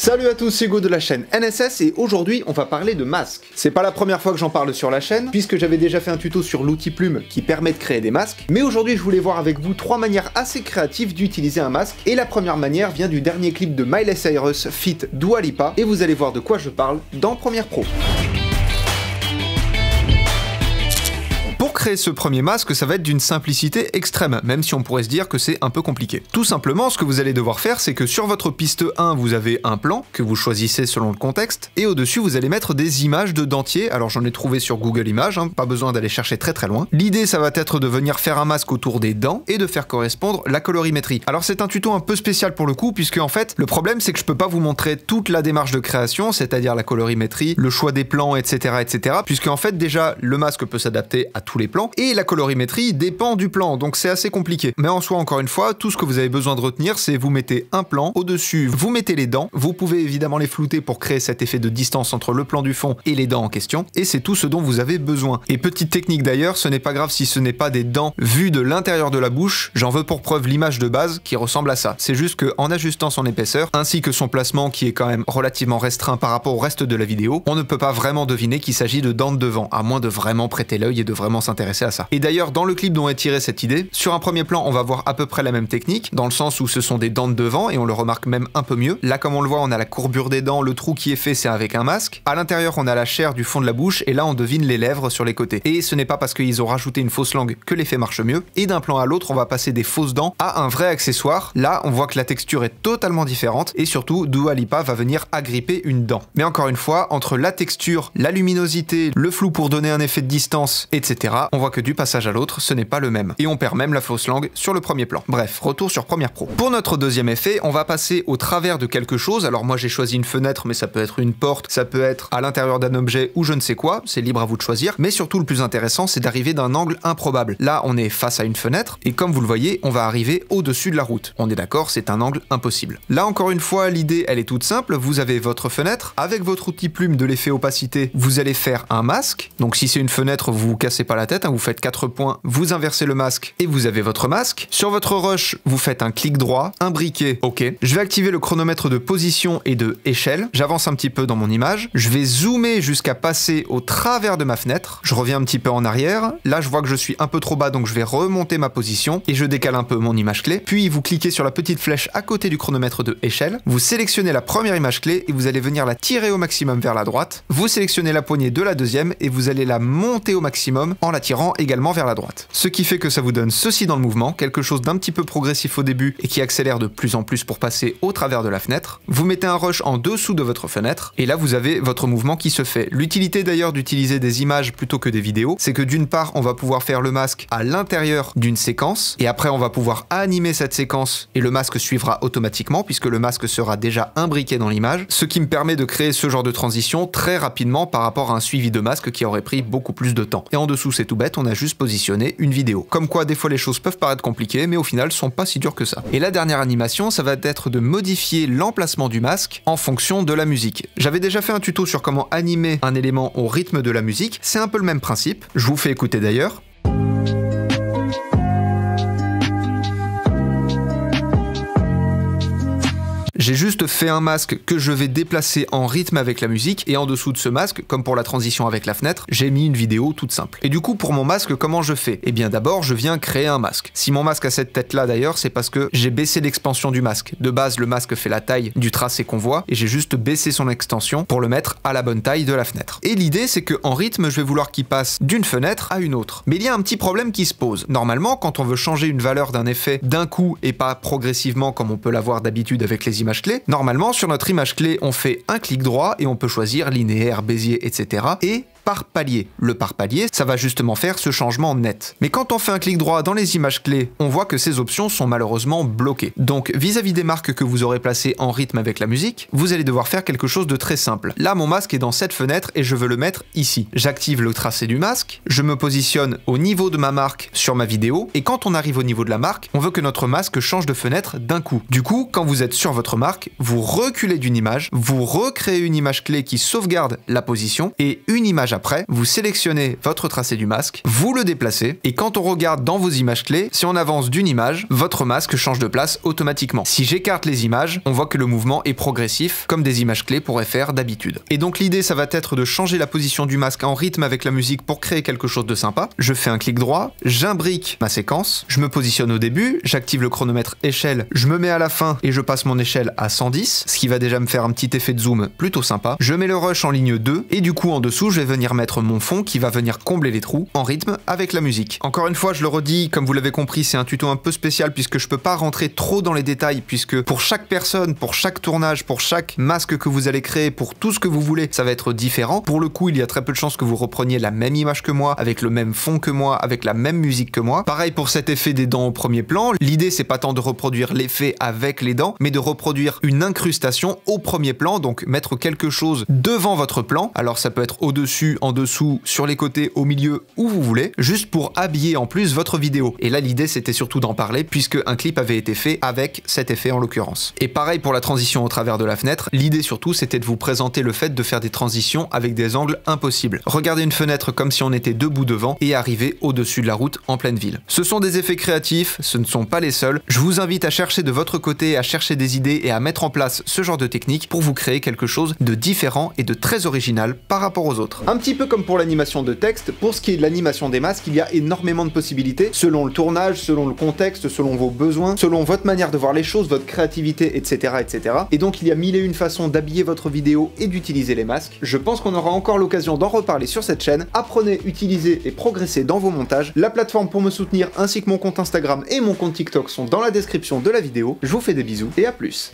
Salut à tous, c'est Hugo de la chaîne NSS et aujourd'hui on va parler de masques. C'est pas la première fois que j'en parle sur la chaîne, puisque j'avais déjà fait un tuto sur l'outil Plume qui permet de créer des masques, mais aujourd'hui je voulais voir avec vous 3 manières assez créatives d'utiliser un masque, et la première manière vient du dernier clip de Miley Cyrus feat. Dua Lipa, et vous allez voir de quoi je parle dans Premiere Pro. Pour créer ce premier masque, ça va être d'une simplicité extrême, même si on pourrait se dire que c'est un peu compliqué. Tout simplement, ce que vous allez devoir faire, c'est que sur votre piste 1, vous avez un plan, que vous choisissez selon le contexte, et au-dessus, vous allez mettre des images de dentiers. Alors j'en ai trouvé sur Google Images, pas besoin d'aller chercher très très loin. L'idée, ça va être de venir faire un masque autour des dents, et de faire correspondre la colorimétrie. Alors c'est un tuto un peu spécial pour le coup, puisque en fait, le problème, c'est que je peux pas vous montrer toute la démarche de création, c'est-à-dire la colorimétrie, le choix des plans, etc., puisque en fait, déjà, le masque peut s'adapter à tous les plans, et la colorimétrie dépend du plan, donc c'est assez compliqué. Mais en soi, encore une fois, tout ce que vous avez besoin de retenir, c'est vous mettez un plan, au-dessus, vous mettez les dents, vous pouvez évidemment les flouter pour créer cet effet de distance entre le plan du fond et les dents en question, et c'est tout ce dont vous avez besoin. Et petite technique d'ailleurs, ce n'est pas grave si ce n'est pas des dents vues de l'intérieur de la bouche, j'en veux pour preuve l'image de base qui ressemble à ça. C'est juste qu'en ajustant son épaisseur, ainsi que son placement qui est quand même relativement restreint par rapport au reste de la vidéo, on ne peut pas vraiment deviner qu'il s'agit de dents de devant, à moins de vraiment prêter l'œil et de vraiment s'intéresser à ça. Et d'ailleurs, dans le clip dont est tirée cette idée, sur un premier plan, on va voir à peu près la même technique, dans le sens où ce sont des dents de devant, et on le remarque même un peu mieux. Là, comme on le voit, on a la courbure des dents, le trou qui est fait, c'est avec un masque. À l'intérieur, on a la chair du fond de la bouche, et là, on devine les lèvres sur les côtés. Et ce n'est pas parce qu'ils ont rajouté une fausse langue que l'effet marche mieux, et d'un plan à l'autre, on va passer des fausses dents à un vrai accessoire. Là, on voit que la texture est totalement différente, et surtout, Dua Lipa va venir agripper une dent. Mais encore une fois, entre la texture, la luminosité, le flou pour donner un effet de distance, etc., on voit que du passage à l'autre, ce n'est pas le même. Et on perd même la fausse langue sur le premier plan. Bref, retour sur Premiere Pro. Pour notre deuxième effet, on va passer au travers de quelque chose. Alors moi j'ai choisi une fenêtre, mais ça peut être une porte, ça peut être à l'intérieur d'un objet ou je ne sais quoi, c'est libre à vous de choisir. Mais surtout le plus intéressant, c'est d'arriver d'un angle improbable. Là, on est face à une fenêtre, et comme vous le voyez, on va arriver au-dessus de la route. On est d'accord, c'est un angle impossible. Là encore une fois, l'idée elle est toute simple, vous avez votre fenêtre, avec votre outil Plume de l'effet opacité, vous allez faire un masque. Donc si c'est une fenêtre, vous vous cassez pas la tête, vous faites 4 points, vous inversez le masque et vous avez votre masque. Sur votre rush, vous faites un clic droit, un briquet, ok. Je vais activer le chronomètre de position et de échelle. J'avance un petit peu dans mon image. Je vais zoomer jusqu'à passer au travers de ma fenêtre. Je reviens un petit peu en arrière. Là, je vois que je suis un peu trop bas, donc je vais remonter ma position et je décale un peu mon image clé. Puis, vous cliquez sur la petite flèche à côté du chronomètre de échelle. Vous sélectionnez la première image clé et vous allez venir la tirer au maximum vers la droite. Vous sélectionnez la poignée de la deuxième et vous allez la monter au maximum en la tirant également vers la droite. Ce qui fait que ça vous donne ceci dans le mouvement, quelque chose d'un petit peu progressif au début et qui accélère de plus en plus pour passer au travers de la fenêtre. Vous mettez un rush en dessous de votre fenêtre et là vous avez votre mouvement qui se fait. L'utilité d'ailleurs d'utiliser des images plutôt que des vidéos, c'est que d'une part on va pouvoir faire le masque à l'intérieur d'une séquence et après on va pouvoir animer cette séquence et le masque suivra automatiquement puisque le masque sera déjà imbriqué dans l'image, ce qui me permet de créer ce genre de transition très rapidement par rapport à un suivi de masque qui aurait pris beaucoup plus de temps. Et en dessous c'est tout bête, on a juste positionné une vidéo. Comme quoi des fois les choses peuvent paraître compliquées, mais au final sont pas si dures que ça. Et la dernière animation, ça va être de modifier l'emplacement du masque en fonction de la musique. J'avais déjà fait un tuto sur comment animer un élément au rythme de la musique, c'est un peu le même principe, je vous fais écouter d'ailleurs. J'ai juste fait un masque que je vais déplacer en rythme avec la musique et en dessous de ce masque, comme pour la transition avec la fenêtre, j'ai mis une vidéo toute simple. Et du coup pour mon masque, comment je fais? Eh bien d'abord je viens créer un masque. Si mon masque a cette tête là d'ailleurs, c'est parce que j'ai baissé l'expansion du masque. De base le masque fait la taille du tracé qu'on voit et j'ai juste baissé son extension pour le mettre à la bonne taille de la fenêtre. Et l'idée c'est que en rythme je vais vouloir qu'il passe d'une fenêtre à une autre. Mais il y a un petit problème qui se pose. Normalement quand on veut changer une valeur d'un effet d'un coup et pas progressivement comme on peut l'avoir d'habitude avec les images clés, normalement sur notre image clé on fait un clic droit et on peut choisir linéaire, Bézier, etc. et par palier. Le par palier, ça va justement faire ce changement net. Mais quand on fait un clic droit dans les images clés, on voit que ces options sont malheureusement bloquées. Donc vis-à-vis des marques que vous aurez placées en rythme avec la musique, vous allez devoir faire quelque chose de très simple. Là, mon masque est dans cette fenêtre et je veux le mettre ici. J'active le tracé du masque, je me positionne au niveau de ma marque sur ma vidéo, et quand on arrive au niveau de la marque, on veut que notre masque change de fenêtre d'un coup. Du coup, quand vous êtes sur votre marque, vous reculez d'une image, vous recréez une image clé qui sauvegarde la position, et une image l'image après, vous sélectionnez votre tracé du masque, vous le déplacez, et quand on regarde dans vos images clés, si on avance d'une image, votre masque change de place automatiquement. Si j'écarte les images, on voit que le mouvement est progressif, comme des images clés pourraient faire d'habitude. Et donc l'idée, ça va être de changer la position du masque en rythme avec la musique pour créer quelque chose de sympa. Je fais un clic droit, j'imbrique ma séquence, je me positionne au début, j'active le chronomètre échelle, je me mets à la fin et je passe mon échelle à 110, ce qui va déjà me faire un petit effet de zoom plutôt sympa. Je mets le rush en ligne 2 et du coup en dessous, je vais venir mettre mon fond qui va venir combler les trous en rythme avec la musique. Encore une fois, je le redis, comme vous l'avez compris, c'est un tuto un peu spécial puisque je peux pas rentrer trop dans les détails puisque pour chaque personne, pour chaque tournage, pour chaque masque que vous allez créer, pour tout ce que vous voulez, ça va être différent. Pour le coup, il y a très peu de chances que vous repreniez la même image que moi, avec le même fond que moi, avec la même musique que moi. Pareil pour cet effet des dents au premier plan, l'idée c'est pas tant de reproduire l'effet avec les dents, mais de reproduire une incrustation au premier plan, donc mettre quelque chose devant votre plan. Alors ça peut être au-dessus, en dessous, sur les côtés, au milieu, où vous voulez, juste pour habiller en plus votre vidéo. Et là l'idée c'était surtout d'en parler puisque un clip avait été fait avec cet effet en l'occurrence. Et pareil pour la transition au travers de la fenêtre, l'idée surtout c'était de vous présenter le fait de faire des transitions avec des angles impossibles. Regardez une fenêtre comme si on était debout devant et arriver au-dessus de la route en pleine ville. Ce sont des effets créatifs, ce ne sont pas les seuls. Je vous invite à chercher de votre côté, à chercher des idées et à mettre en place ce genre de technique pour vous créer quelque chose de différent et de très original par rapport aux autres. Un petit peu comme pour l'animation de texte, pour ce qui est de l'animation des masques, il y a énormément de possibilités selon le tournage, selon le contexte, selon vos besoins, selon votre manière de voir les choses, votre créativité, etc. etc. Et donc il y a mille et une façons d'habiller votre vidéo et d'utiliser les masques. Je pense qu'on aura encore l'occasion d'en reparler sur cette chaîne. Apprenez, utilisez et progressez dans vos montages. La plateforme pour me soutenir ainsi que mon compte Instagram et mon compte TikTok sont dans la description de la vidéo. Je vous fais des bisous et à plus.